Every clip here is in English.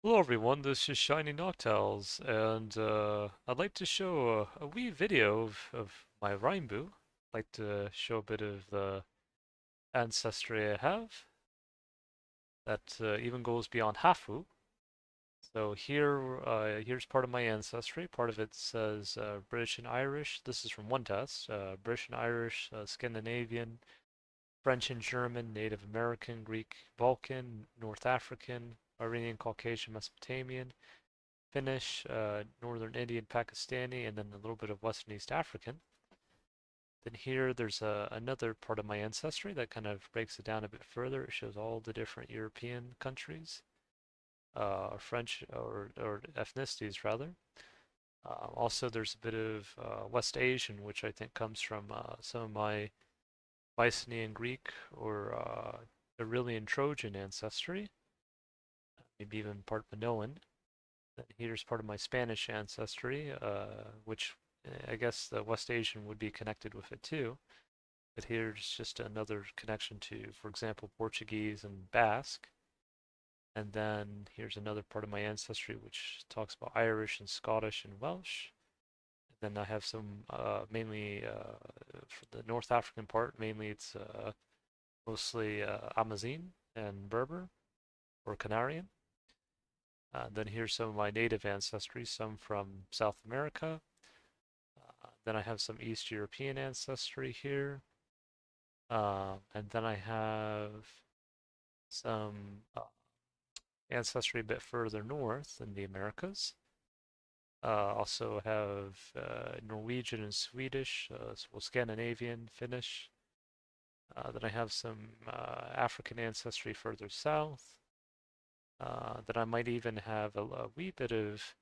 Hello everyone, this is Shiny Noctowls, and I'd like to show a wee video of my Rainbu. I'd like to show a bit of the ancestry I have that even goes beyond Hafu. So here's part of my ancestry. Part of it says British and Irish. This is from one test. British and Irish, Scandinavian, French and German, Native American, Greek, Balkan, North African, Iranian, Caucasian, Mesopotamian, Finnish, Northern Indian, Pakistani, and then a little bit of Western East African. Then here there's another part of my ancestry that kind of breaks it down a bit further. It shows all the different European countries, French or ethnicities rather. Also, there's a bit of West Asian, which I think comes from some of my Mycenaean Greek or Aurelian Trojan ancestry, maybe even part Minoan. Then here's part of my Spanish ancestry, which I guess the West Asian would be connected with it too. But here's just another connection to, for example, Portuguese and Basque. And then here's another part of my ancestry which talks about Irish and Scottish and Welsh. And then I have some mainly for the North African part, mainly it's mostly Amazigh and Berber or Canarian. Then here's some of my native ancestry, some from South America. Then I have some East European ancestry here. And then I have some ancestry a bit further north in the Americas. Also have Norwegian and Swedish, well, Scandinavian, Finnish. Then I have some African ancestry further south. Then I might even have a wee bit of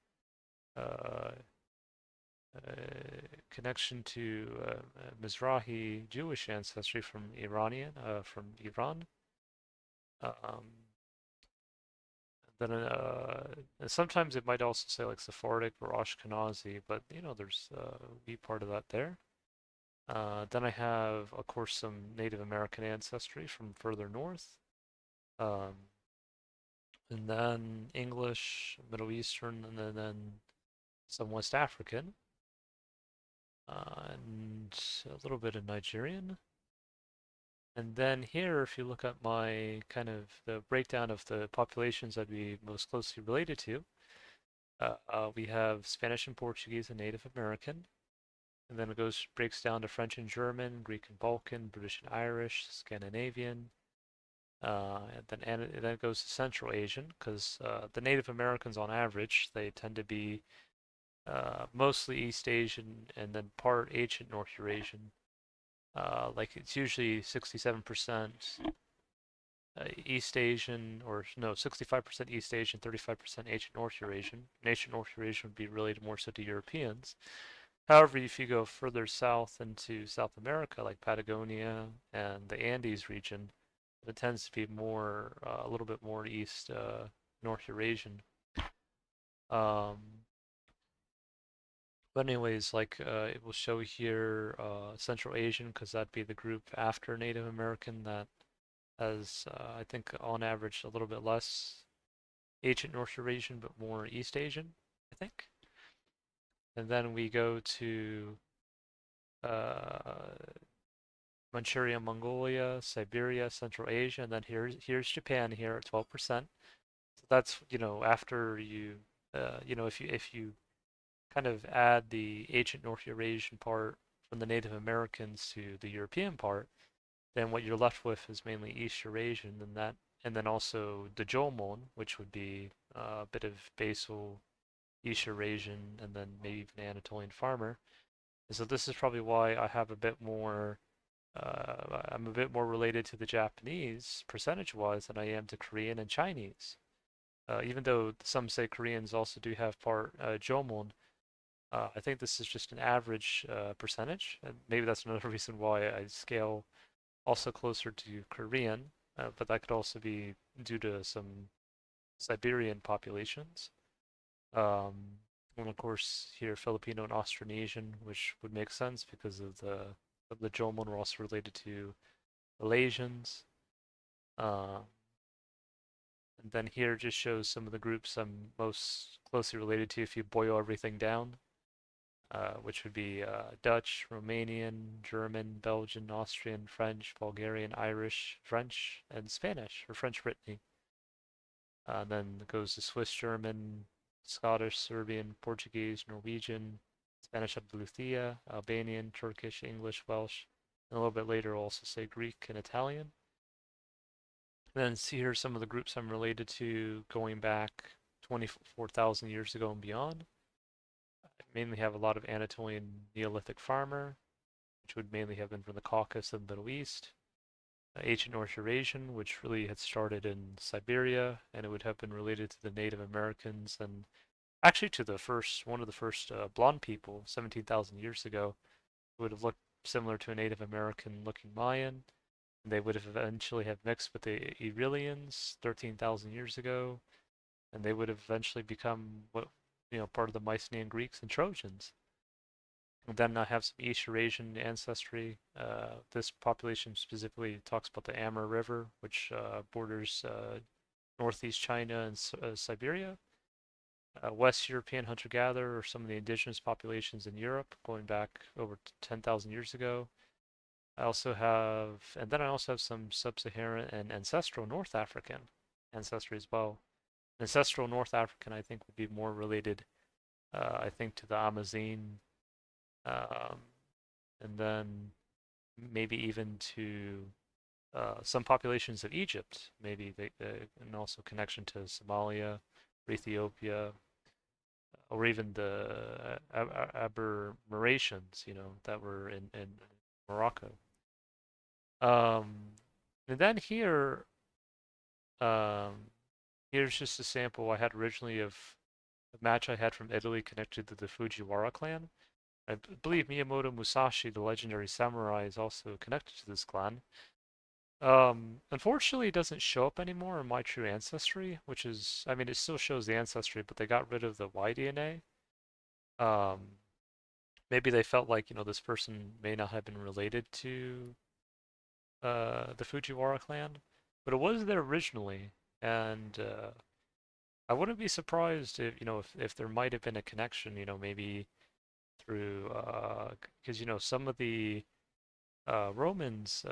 uh, connection to Mizrahi Jewish ancestry from from Iran. Um, then sometimes it might also say like Sephardic or Ashkenazi, but there's a wee part of that there. Then I have, of course, some Native American ancestry from further north. Um, and then English, Middle Eastern, and then some West African, and a little bit of Nigerian. And then here, if you look at my kind of the breakdown of the populations I'd be most closely related to, we have Spanish and Portuguese and Native American, and then it goes breaks down to French and German, Greek and Balkan, British and Irish, Scandinavian, and then it goes to Central Asian because the Native Americans on average they tend to be mostly East Asian and then part ancient North Eurasian. Like it's usually 67% East Asian, or no, 65% East Asian, 35% ancient North Eurasian. And ancient North Eurasian would be related more so to Europeans. However, if you go further south into South America, like Patagonia and the Andes region, it tends to be more, a little bit more East North Eurasian. Um, but anyways, like it will show here Central Asian because that'd be the group after Native American that has, I think, on average, a little bit less ancient North Eurasian, but more East Asian, I think. And then we go to uh, Manchuria, Mongolia, Siberia, Central Asia, and then here's Japan here at 12%. So that's, after if you kind of add the ancient North Eurasian part from the Native Americans to the European part, then what you're left with is mainly East Eurasian, and then also the Jomon, which would be a bit of basal East Eurasian, and then maybe even Anatolian farmer. And so this is probably why I have a bit more. I'm a bit more related to the Japanese percentage-wise than I am to Korean and Chinese. Even though some say Koreans also do have part Jomon, I think this is just an average percentage, and maybe that's another reason why I scale also closer to Korean, but that could also be due to some Siberian populations. And of course here Filipino and Austronesian, which would make sense because of the Jomon were also related to Malaysians. Uh, Then here just shows some of the groups I'm most closely related to if you boil everything down, which would be Dutch, Romanian, German, Belgian, Austrian, French, Bulgarian, Irish, French, and Spanish, or French Brittany. Then it goes to Swiss German, Scottish, Serbian, Portuguese, Norwegian, Spanish Andalusia, Albanian, Turkish, English, Welsh, and a little bit later we'll also say Greek and Italian. Then see here some of the groups I'm related to going back 24,000 years ago and beyond. I mainly have a lot of Anatolian Neolithic farmer, which would mainly have been from the Caucasus and the Middle East. Ancient North Eurasian, which really had started in Siberia, and it would have been related to the Native Americans and actually to the first one of the first blonde people 17,000 years ago, who would have looked similar to a Native American looking Mayan. They would have eventually have mixed with the Irilians 13,000 years ago, and they would have eventually become what part of the Mycenaean Greeks and Trojans. And then I have some East Eurasian ancestry. This population specifically talks about the Amur River, which borders northeast China and Siberia. West European hunter-gatherer are some of the indigenous populations in Europe, going back over 10,000 years ago. And then I also have some sub-Saharan and ancestral North African ancestry as well. Ancestral North African, I think, would be more related, I think, to the Amazigh, um, and then maybe even to some populations of Egypt, maybe and also connection to Somalia, or Ethiopia, or even the Abermarations, that were in Morocco. And then um, here's just a sample I had originally of a match I had from Italy connected to the Fujiwara clan. I believe Miyamoto Musashi, the legendary samurai, is also connected to this clan. Unfortunately, it doesn't show up anymore in My True Ancestry, which is, I mean, it still shows the ancestry, but they got rid of the Y-DNA. Um, Maybe they felt like, this person may not have been related to the Fujiwara clan, but it was there originally, and I wouldn't be surprised if there might have been a connection, maybe through because some of the Romans,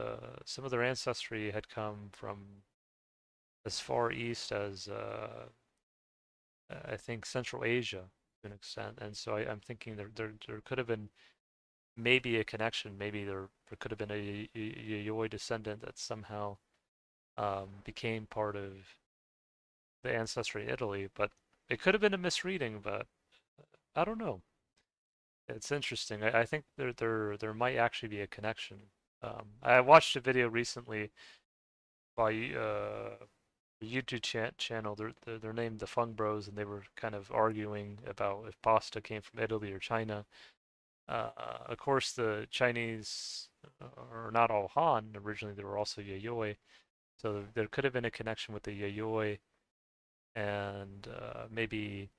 some of their ancestry had come from as far east as I think Central Asia to an extent, and so I'm thinking there could have been maybe a connection, maybe there could have been a Yayoi descendant that somehow became part of the ancestry in Italy, but it could have been a misreading, but I don't know. It's interesting. I think there might actually be a connection. I watched a video recently by a YouTube channel. They're named the Fung Bros, and they were kind of arguing about if pasta came from Italy or China. Of course, the Chinese are not all Han. Originally, they were also Yayoi, so there could have been a connection with the Yayoi and maybe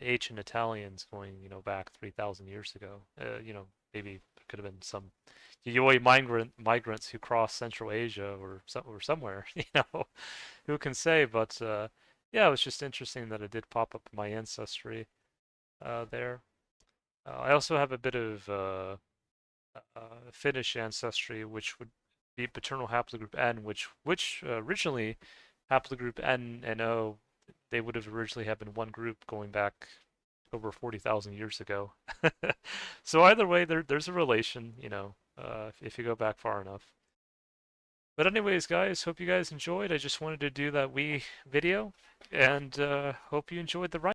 ancient Italians going, back 3,000 years ago. Maybe there could have been some Yayoi migrants who crossed Central Asia or somewhere, who can say? But yeah, it was just interesting that it did pop up in my ancestry there. I also have a bit of Finnish ancestry, which would be paternal haplogroup N, which originally haplogroup N and O, they would have originally have been one group going back over 40,000 years ago. So either way, there's a relation, if you go back far enough. But anyways, guys, hope you guys enjoyed. I just wanted to do that wee video, and hope you enjoyed the ride.